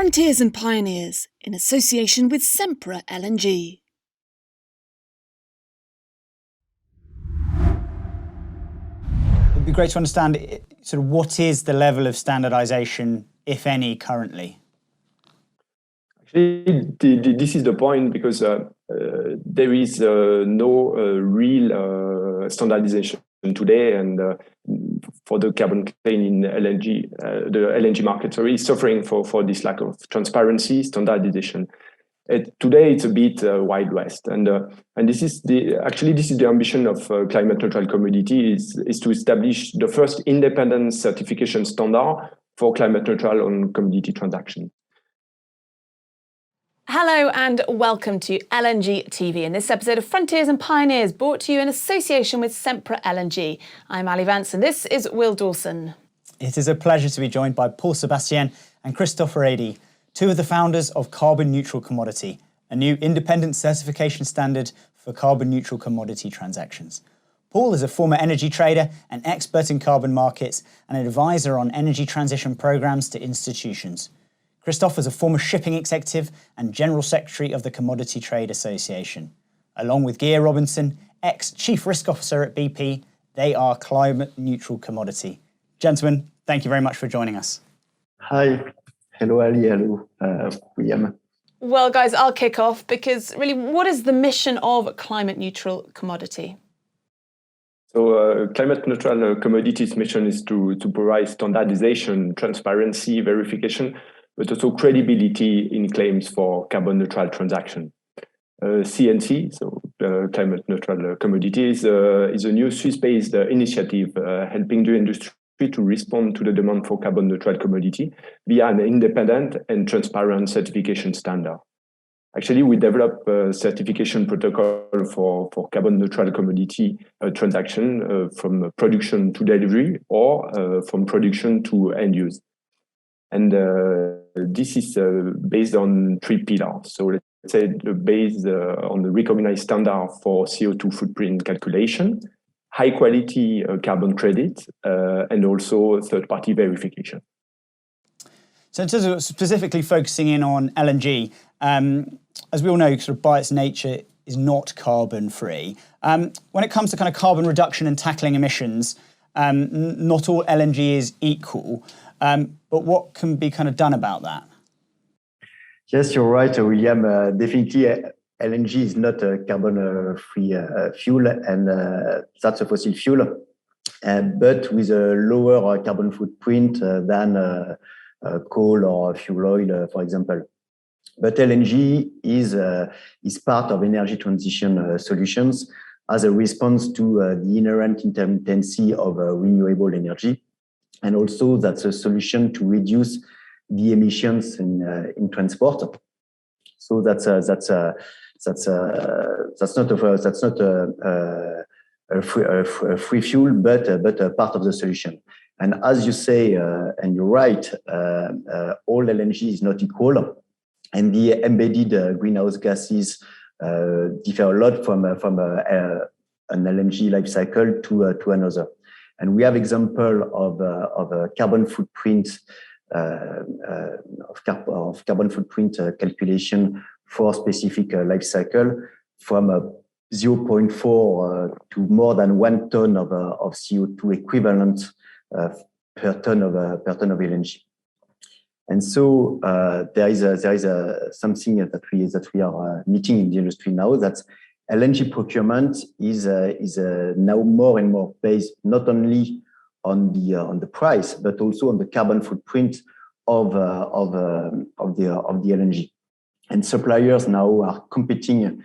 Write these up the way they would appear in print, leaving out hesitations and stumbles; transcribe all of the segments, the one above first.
Frontiers and Pioneers in association with Sempra LNG. It'd be great to understand sort of what is the level of standardization, if any, currently? Actually, this is the point because there is no real standardization today, and for the carbon claim in LNG, the LNG market is suffering for this lack of transparency, standardization. Today, it's a bit Wild West, and this is the ambition of climate neutral commodity is to establish the first independent certification standard for climate neutral on commodity transaction. Hello and welcome to LNG TV in this episode of Frontiers and Pioneers, brought to you in association with Sempra LNG. I'm Ali Vance and this is Will Dawson. It is a pleasure to be joined by Sebastien and Christophe, Riedi, two of the founders of Carbon Neutral Commodity, a new independent certification standard for carbon neutral commodity transactions. Paul is a former energy trader, an expert in carbon markets, and an advisor on energy transition programs to institutions. Christophe is a former shipping executive and General Secretary of the Commodity Trade Association. Along with Gia Robinson, ex-Chief Risk Officer at BP, they are Climate Neutral Commodity. Gentlemen, thank you very much for joining us. Hi. Hello, Ali. Hello, William. Well, guys, I'll kick off because really, what is the mission of Climate Neutral Commodity? So climate neutral commodities mission is to provide standardization, transparency, verification, but also credibility in claims for carbon neutral transaction. CNC, so Climate Neutral Commodities, is a new Swiss-based initiative helping the industry to respond to the demand for carbon neutral commodity via an independent and transparent certification standard. Actually, we developed a certification protocol for carbon neutral commodity transaction from production to delivery or from production to end use. And this is based on 3 pillars. So let's say based on the recognized standard for CO2 footprint calculation, high quality carbon credit, and also third-party verification. So in terms of specifically focusing in on LNG, as we all know, sort of by its nature is not carbon free. When it comes to kind of carbon reduction and tackling emissions, not all LNG is equal. But what can be kind of done about that? Yes, you're right, William. Definitely, LNG is not a carbon-free fuel, and that's a fossil fuel, but with a lower carbon footprint than coal or fuel oil, for example. But LNG is part of energy transition solutions as a response to the inherent intermittency of renewable energy. And also, that's a solution to reduce the emissions in transport. So that's not a free fuel, but a part of the solution. And as you say, and you're right, all LNG is not equal, and the embedded greenhouse gases differ a lot from an LNG life cycle to another. And we have example of a carbon footprint of carbon footprint calculation for specific life cycle from 0.4 to more than 1 ton of CO2 equivalent per ton of LNG. And so there is something that we are meeting in the industry now, that LNG procurement is now more and more based not only on the price but also on the carbon footprint of the LNG. And suppliers now are competing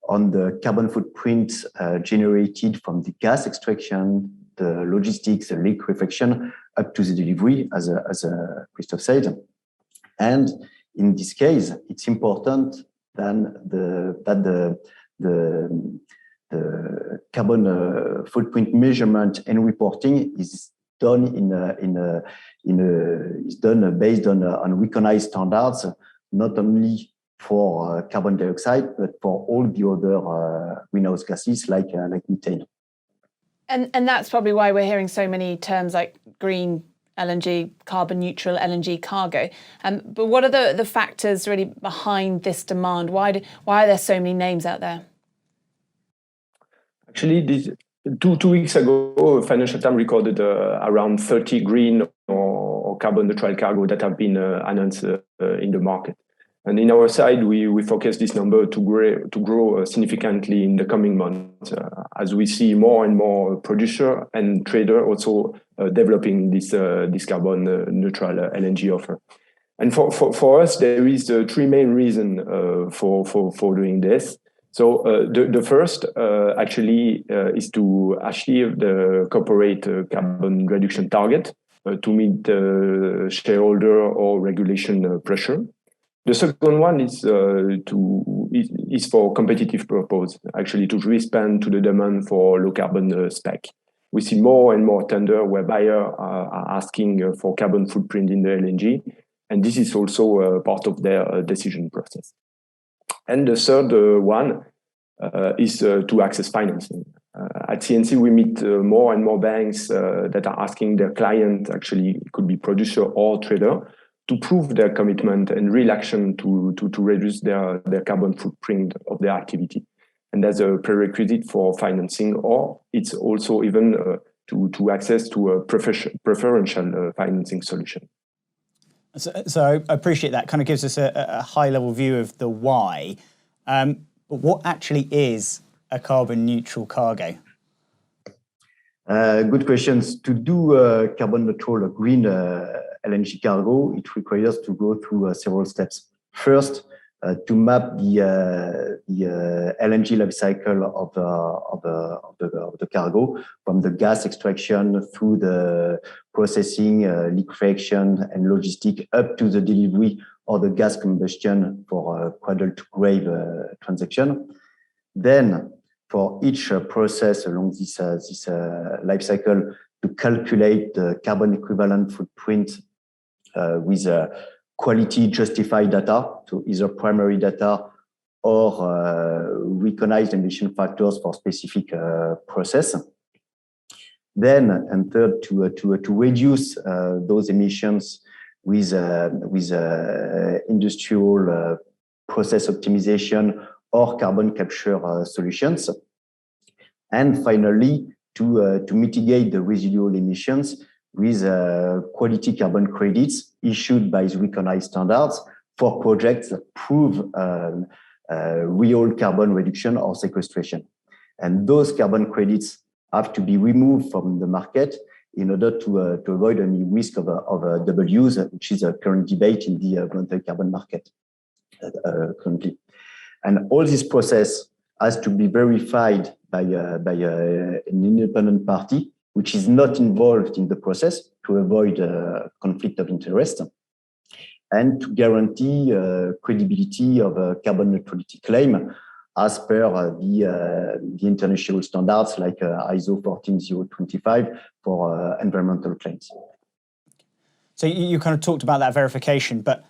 on the carbon footprint generated from the gas extraction, the logistics, the liquefaction, up to the delivery, as Christophe said. And in this case, it's important that the carbon footprint measurement and reporting is done based on recognized standards, not only for carbon dioxide but for all the other greenhouse gases like methane. And that's probably why we're hearing so many terms like green LNG, carbon neutral LNG cargo. But what are the factors really behind this demand? Why are there so many names out there? Actually, two weeks ago, Financial Times recorded around 30 green or carbon neutral cargo that have been announced in the market. And in our side, we focus this number to grow significantly in the coming months as we see more and more producer and trader also developing this carbon neutral LNG offer. And for us, there is three main reasons for doing this. So the first actually is to achieve the corporate carbon reduction target to meet shareholder or regulation pressure. The second one is for competitive purpose, actually to respond to the demand for low carbon spec. We see more and more tender where buyers are asking for carbon footprint in the LNG, and this is also part of their decision process. And the third one is to access financing. At CNC, we meet more and more banks that are asking their client, actually it could be producer or trader, to prove their commitment and real action to reduce their carbon footprint of their activity. And as a prerequisite for financing, or it's also even to access to a preferential financing solution. So I appreciate that. Kind of gives us a high-level view of the why. But what actually is a carbon neutral cargo? Good questions. To do carbon neutral green LNG cargo, it requires to go through several steps. First, to map the LNG life cycle of the cargo, from the gas extraction through the processing, liquefaction, and logistic up to the delivery or the gas combustion for cradle to grave transaction. Then, for each process along this life cycle, to calculate the carbon equivalent footprint with quality justified data, so either primary data or recognized emission factors for specific process. Then, and third, to reduce those emissions with industrial process optimization or carbon capture solutions. And finally, to mitigate the residual emissions with quality carbon credits issued by recognized standards for projects that prove real carbon reduction or sequestration. And those carbon credits have to be removed from the market in order to avoid any risk of a double use, which is a current debate in the voluntary carbon market currently. And all this process has to be verified by an independent party, which is not involved in the process, to avoid conflict of interest, and to guarantee credibility of a carbon neutrality claim as per the international standards like ISO 14025 for environmental claims. So you kind of talked about that verification, but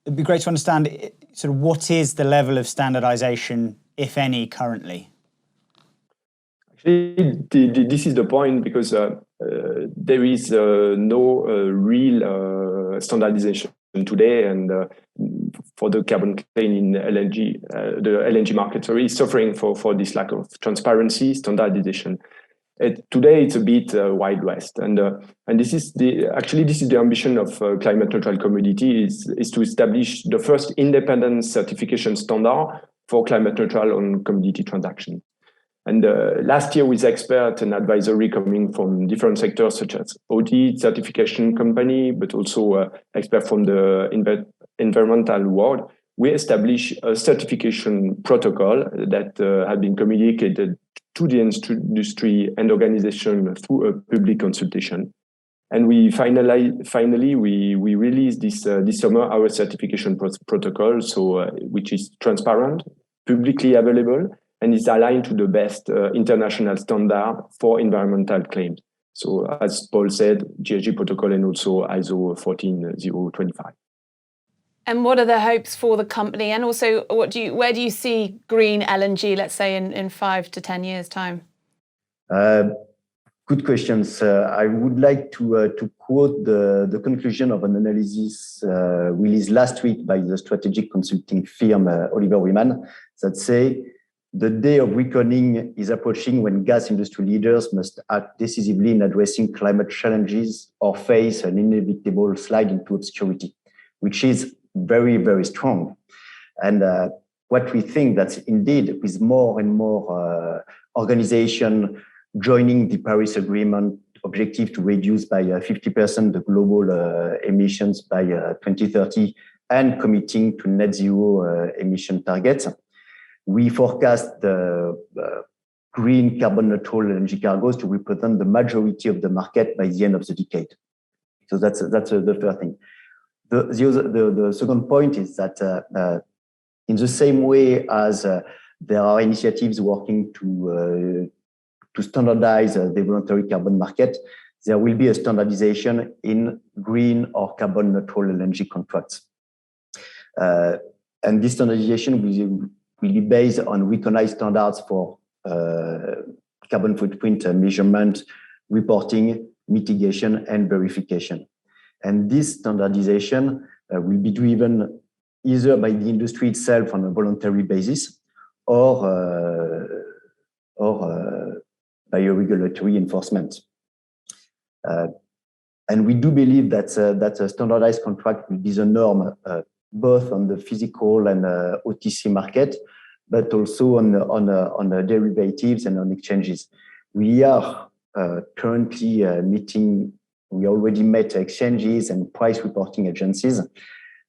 it'd be great to understand sort of what is the level of standardization, if any, currently? Actually, this is the point, because there is no real standardization today, and for the carbon claim in LNG, the LNG market is suffering for this lack of transparency, standardization. Today, it's a bit Wild West, and this is the ambition of climate neutral commodity is to establish the first independent certification standard for climate neutral on commodity transaction. And last year, with experts and advisory coming from different sectors such as audit, certification company, but also experts from the environmental world, we established a certification protocol that had been communicated to the industry and organization through a public consultation. And we finally released this summer our certification protocol, so which is transparent, publicly available, and is aligned to the best international standard for environmental claims. So as Paul said, GHG protocol and also ISO 14025. And what are the hopes for the company? And also, where do you see green LNG, let's say in 5 to 10 years' time? Good Good questions. I would like to quote the conclusion of an analysis released last week by the strategic consulting firm Oliver Wyman that say the day of reckoning is approaching when gas industry leaders must act decisively in addressing climate challenges or face an inevitable slide into obscurity, which is very, very strong. And what we think that indeed with more and more organization joining the Paris Agreement objective to reduce by 50% the global emissions by 2030 and committing to net zero emission targets, we forecast the green carbon neutral LNG cargoes to represent the majority of the market by the end of the decade. So that's the first thing. The second point is that in the same way as there are initiatives working to standardize the voluntary carbon market, there will be a standardization in green or carbon neutral LNG contracts. And this standardization will be based on recognized standards for carbon footprint measurement, reporting, mitigation, and verification. And this standardization will be driven either by the industry itself on a voluntary basis or by a regulatory enforcement. And we do believe that a standardized contract will be the norm both on the physical and OTC market, but also on the derivatives and on exchanges. We are currently we already met exchanges and price reporting agencies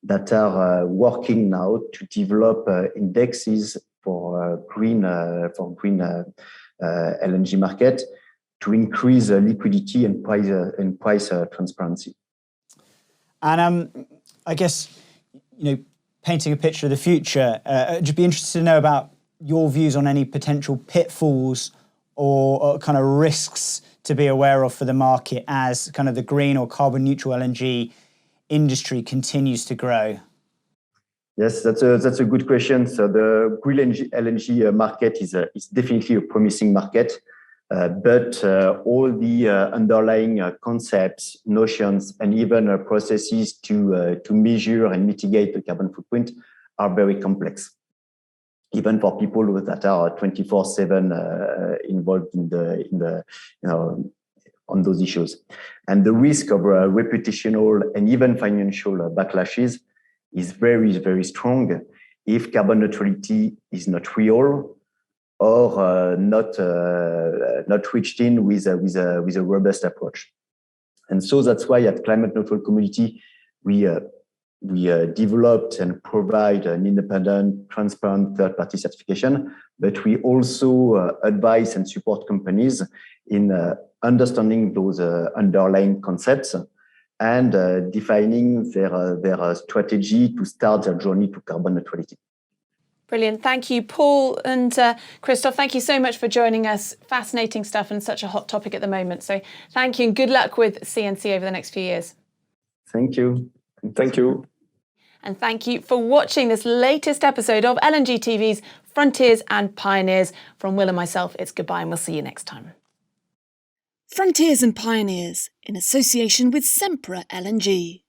that are working now to develop indexes for green LNG market to increase liquidity and price transparency. And I guess, painting a picture of the future, I'd just be interested to know about your views on any potential pitfalls or kind of risks to be aware of for the market as kind of the green or carbon neutral LNG industry continues to grow. Yes, that's a good question. So the green LNG market is definitely a promising market, but all the underlying concepts, notions, and even processes to measure and mitigate the carbon footprint are very complex, even for people that are 24/7 involved on those issues. And the risk of reputational and even financial backlashes is very, very strong if carbon neutrality is not real or not reached in with a robust approach. And so that's why at Climate Neutral Community, we developed and provide an independent, transparent third-party certification, but we also advise and support companies in understanding those underlying concepts and defining their strategy to start their journey to carbon neutrality. Brilliant. Thank you, Paul and Christophe. Thank you so much for joining us. Fascinating stuff and such a hot topic at the moment. So thank you and good luck with CNC over the next few years. Thank you. Thank you. And thank you for watching this latest episode of LNG TV's Frontiers and Pioneers. From Will and myself, it's goodbye and we'll see you next time. Frontiers and Pioneers in association with Sempra LNG.